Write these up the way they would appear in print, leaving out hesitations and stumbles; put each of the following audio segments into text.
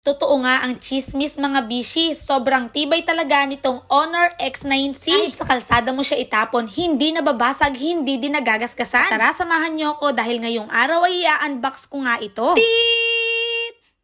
Totoo nga ang chismis mga bishi, sobrang tibay talaga nitong Honor X9C. Kahit sa kalsada mo siya itapon, hindi nababasag, hindi din nagagasgasan. Tara, samahan niyo ako dahil ngayong araw ay i-unbox ko nga ito.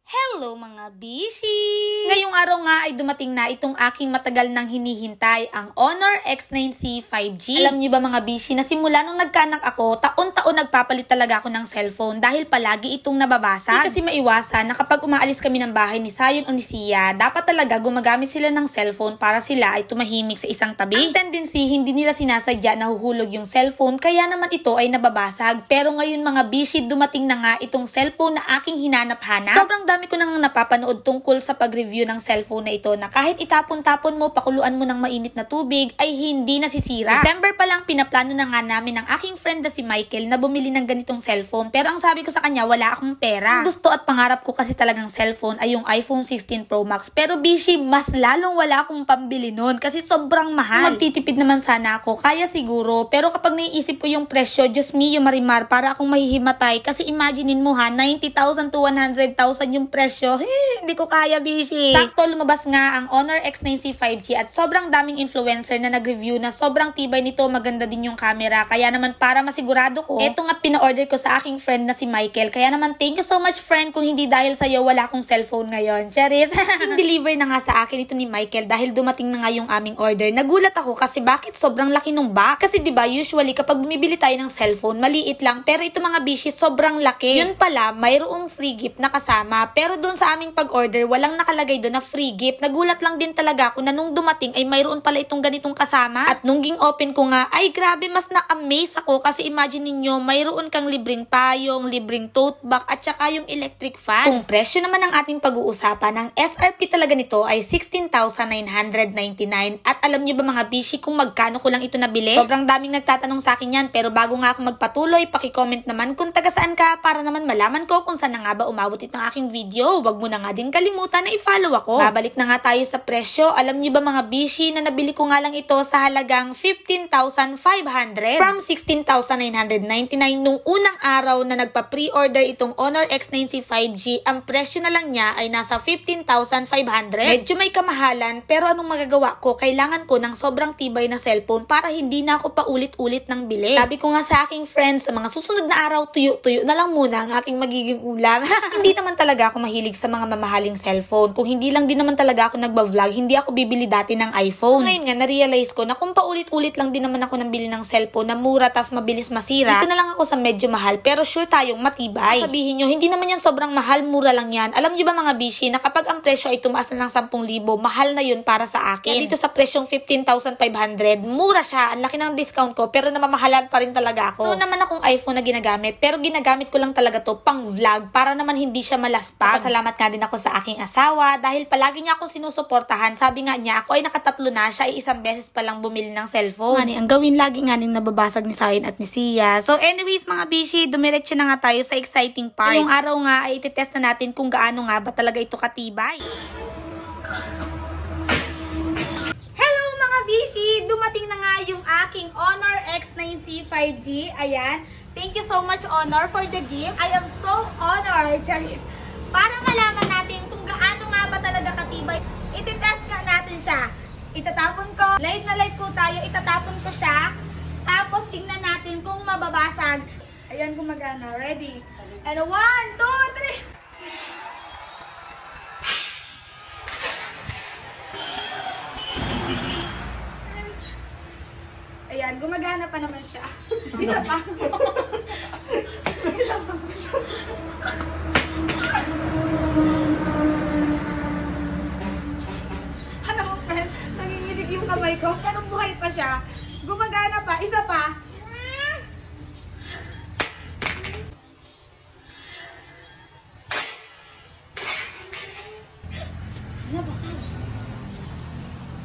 Hello mga bishi! Ngayong araw nga ay dumating na itong aking matagal nang hinihintay, ang Honor X9C 5G. Alam niyo ba mga bishi, na simula nung nagkanak ako, taon-taon nagpapalit talaga ako ng cellphone dahil palagi itong nababasag. Hindi kasi maiwasan na kapag umaalis kami ng bahay ni Sayon o ni Sia, dapat talaga gumagamit sila ng cellphone para sila ay tumahimik sa isang tabi. Ang tendency, hindi nila sinasadya na huhulog yung cellphone, kaya naman ito ay nababasag. Pero ngayon mga bishi, dumating na nga itong cellphone na aking hinanap-hanap. Sobrang dami ko nang napapanood tungkol sa pag-review ng cellphone na ito na kahit itapon-tapon mo, pakuluan mo ng mainit na tubig, ay hindi nasisira. December pa lang, pinaplano na nga namin ng aking friend na si Michael na bumili ng ganitong cellphone. Pero ang sabi ko sa kanya, wala akong pera. Ang gusto at pangarap ko kasi talagang cellphone ay yung iPhone 16 Pro Max. Pero bishi, mas lalong wala akong pambili nun kasi sobrang mahal. Magtitipid naman sana ako, kaya siguro. Pero kapag naiisip ko yung presyo, Diyos mio Marimar, para akong mahihimatay. Kasi imaginein mo ha, 90,000 to 100,000 yung presyo. Hindi ko kaya, bishi. Sakto, lumabas nga ang Honor X9C 5G at sobrang daming influencer na nag-review na sobrang tibay nito, maganda din yung camera. Kaya naman para masigurado ko, eto nga pina-order ko sa aking friend na si Michael. Kaya naman thank you so much friend, kung hindi dahil sa'yo wala akong cellphone ngayon. Charis. Deliver na nga sa akin ito ni Michael dahil dumating na nga yung aming order. Nagulat ako kasi bakit sobrang laki nung box. Kasi diba usually kapag bumibili tayo ng cellphone, maliit lang. Pero ito mga bishi, sobrang laki. Yun pala, mayroong free gift na kasama. Pero doon sa aming pag-order, walang nakalagay doon na free gift. Nagulat lang din talaga ako na nung dumating ay mayroon pala itong ganitong kasama. At nung ging-open ko nga, ay grabe, mas na-amaze ako kasi imagine ninyo, mayroon kang libreng payong, libreng tote bag at saka yung electric fan. Kung presyo naman ang ating pag-uusapan, ang SRP talaga nito ay 16,999. At alam niyo ba mga bishi kung magkano ko lang ito nabili? Sobrang daming nagtatanong sa akin yan, pero bago nga ako magpatuloy, paki-comment naman kung taga saan ka para naman malaman ko kung saan na nga ba umabot itong aking video. Wag mo na nga din kalimutan na i-follow ako. Babalik na nga tayo sa presyo. Alam niyo ba mga bishi na nabili ko nga lang ito sa halagang 15,500 from 16,999 nung unang araw na nagpa-pre-order itong Honor X9C 5G. Ang presyo na lang niya ay nasa 15,500. Medyo may kamahalan, pero anong magagawa ko? Kailangan ko ng sobrang tibay na cellphone para hindi na ako paulit-ulit ng bili. Sabi ko nga sa aking friends, sa mga susunod na araw, tuyo-tuyo na lang muna ang aking magiging ulam. Hindi naman talaga ako mahilig sa mga mamahaling cellphone. Kung hindi lang din naman talaga ako nagba-vlog, hindi ako bibili dati ng iPhone. Ngayon nga, na-realize ko na kung paulit-ulit lang din naman ako nabili ng cellphone na mura tas mabilis masira, dito na lang ako sa medyo mahal pero sure tayong matibay. Sabihin nyo, hindi naman yan sobrang mahal, mura lang yan. Alam nyo ba mga bishi, na kapag ang presyo ay tumaas na ng 10,000, mahal na yun para sa akin. Kaya dito sa presyong 15,500, mura siya. Ang laki ng discount ko pero namamahalan pa rin talaga ako. Noon naman akong iPhone na ginagamit, pero ginagamit ko lang talaga to pang vlog para naman hindi siya malaspas. Salamat nga din ako sa aking asawa dahil palagi niya akong sinusuportahan. Sabi nga niya, ako ay nakatatlo na, siya ay isang beses pa lang bumili ng cellphone. Ang gawin lagi nga ning nababasag ni Sayon at ni Sia. So anyways mga bishi, dumiretso na nga tayo sa exciting part. Yung araw nga ay ititest na natin kung gaano nga ba talaga ito katibay. Hello mga bishi! Dumating na nga yung aking Honor X9C 5G. Ayan. Thank you so much Honor for the gift. I am so honored. Charis. Para malaman natin kung gaano nga ba talaga katibay, ititest nga natin siya. Itatapon ko. Live na live po tayo. Itatapon ko siya. Tapos tingnan natin kung mababasag. Ayan, gumagana. Ready? And 1, 2, 3. Ayan, gumagana pa naman siya. Isa pa. Isa pa. Alam mo, friend, nanginginig yung kamay ko, pero buhay pa siya. Gumagana pa. Isa pa.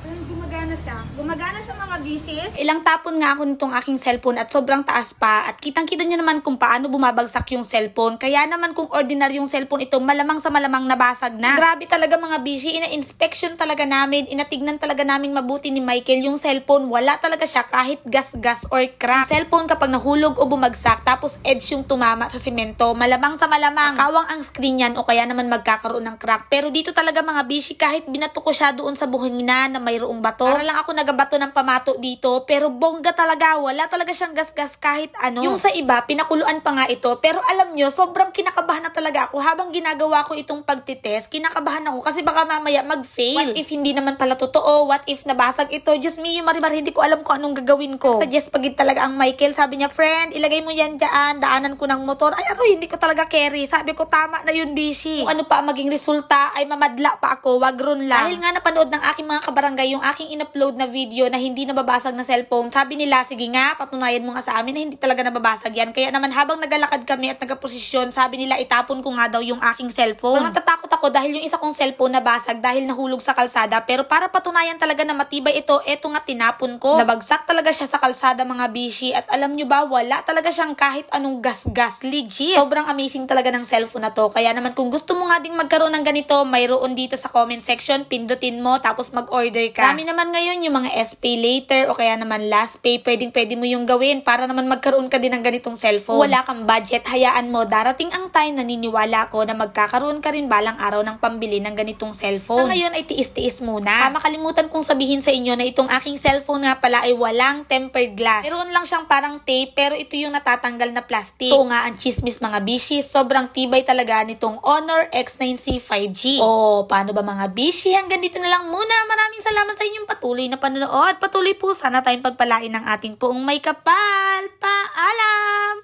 Gumagana siya. Gumagana siya mga bishi. Ilang tapon nga ako nitong aking cellphone at sobrang taas pa. At kitang-kita nyo naman kung paano bumabagsak yung cellphone. Kaya naman kung ordinaryong cellphone ito, malamang sa malamang nabasag na. Grabe talaga mga bishi. Ina-inspection talaga namin. Inatignan talaga namin mabuti ni Michael yung cellphone. Wala talaga siya kahit gas-gas or crack. Cellphone kapag nahulog o bumagsak tapos edge yung tumama sa simento, malamang sa malamang kawang ang screen yan o kaya naman magkakaroon ng crack. Pero dito talaga mga bishi, kahit binato ko siya doon sa buhangina na mayroong bato. Para lang ako nagabato ng pamato dito, pero bongga talaga. Wala talaga siyang gas-gas kahit ano. Yung sa iba, pinakuluan pa nga ito. Pero alam nyo, sobrang kinakabahan na talaga ako. Habang ginagawa ko itong pagtitest, kinakabahan ako kasi baka mamaya mag-fail. What if hindi naman pala totoo? What if nabasag ito? Diyos me, yung marimar, hindi ko alam kung anong gagawin ko. Suggest pagid talaga ang Michael. Sabi niya, friend, ilagay mo yan dyan. Daanan ko ng motor. Ay, aroy, hindi ko talaga carry. Sabi ko, tama na yun, bishi. Kung ano pa maging resulta, ay mamadla pa ako. Wag ron lang. Dahil nga napanood ng aking mga kabarangay yung aking in-upload na video na hindi nababasag na cellphone, sabi nila, sige nga, patunayan mo nga sa amin na hindi talaga nababasag yan. Kaya naman habang nagalakad kami at nagaposisyon, sabi nila, itapon ko nga daw yung aking cellphone. Pero natatakot ako dahil yung isa kong cellphone nabasag dahil nahulog sa kalsada. Pero para patunayan talaga na matibay ito, eto nga tinapon ko. Nabagsak talaga siya sa kalsada mga bishi. At alam nyo ba, wala talaga siyang kahit anong gas-gas. Legit. Sobrang amazing talaga ng cellphone na to. Kaya naman kung gusto mo nga ding magkaroon ng ganito, mayroon dito sa comment section, pindutin mo, tapos mag-order ka. Kami naman ngayon yung mga SPay later o kaya naman last pay, pwede mo yung gawin para naman magkaroon ka din ng ganitong cellphone. Wala kang budget, hayaan mo, darating ang time, naniniwala ko na magkakaroon ka rin balang araw ng pambili ng ganitong cellphone. Na ngayon ay tiis-tiis muna. Makalimutan kong sabihin sa inyo na itong aking cellphone nga pala ay walang tempered glass. Meron lang siyang parang tape, pero ito yung natatanggal na plastic. Ito nga ang chismis mga bishi, sobrang tibay talaga nitong Honor X9C 5G. Oh, paano ba mga bishi? Hanggang dito na lang muna. Maraming salamat sa inyong patuloy na panonood. Patuloy po sana tayong pagpalain ng ating poong may kapal. Paalam!